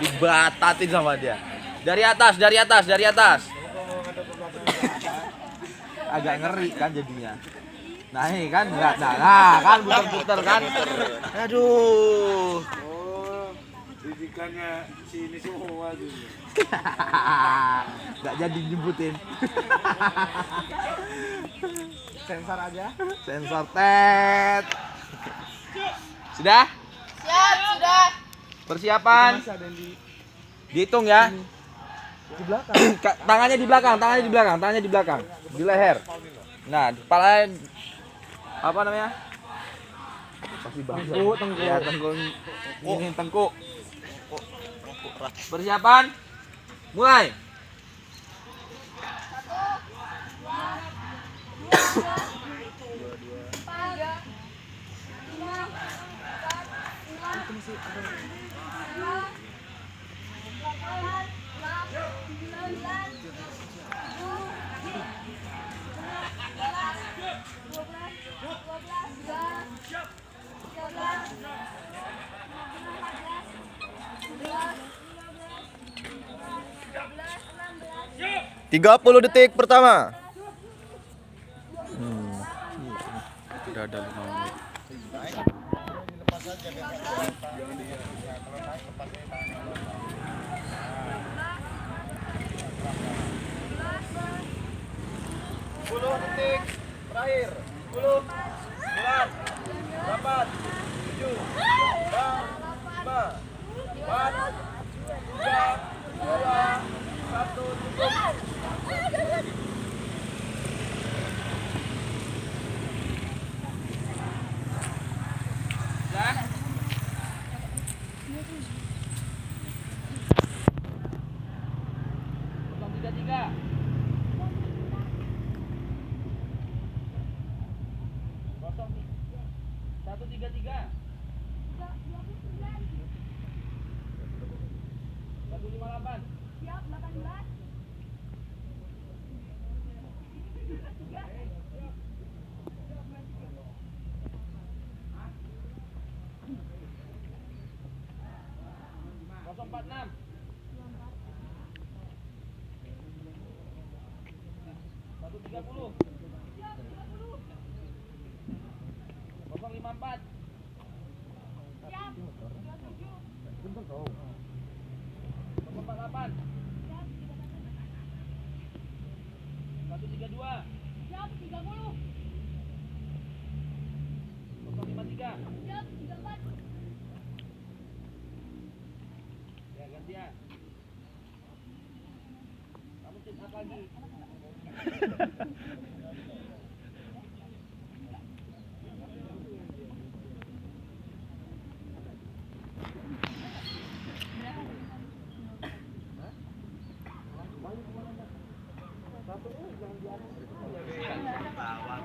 Dibatatin sama dia. Dari atas, dari atas, dari atas. Agak ngeri kan jadinya. Nah ini kan enggak, nah kan puter-puter kan. Aduh. Oh, didikannya sini semua tuh. Enggak jadi nyebutin. Sensor aja. Sensor tet. Sudah? Siap, sudah. Persiapan. Masih ada yang Dihitung ya. di belakang. Tangannya di belakang, tangannya di belakang, tangannya di belakang. Di leher. Nah, kepala apa namanya? Pasti bangsa. Tengkuk. Ya, tengkuk. Ini tengkuk. Persiapan. Mulai. Tiga 30 detik pertama. Udah ada 5 menit. Sepuluh detik terakhir. 10, 9, 8, 7, 6, 5, 4, 3, 2, 1, tutup.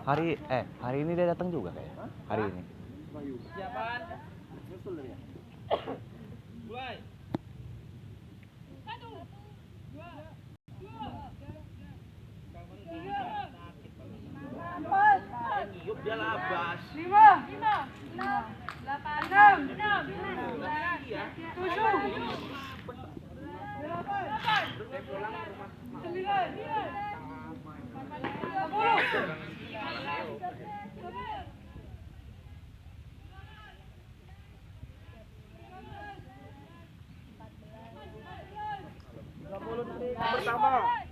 Hari ini dia datang juga kayak. Hari ini. Persiapan. Mulai. Niup dia labas. 5, 6, 8, 6, 30 detik pertama.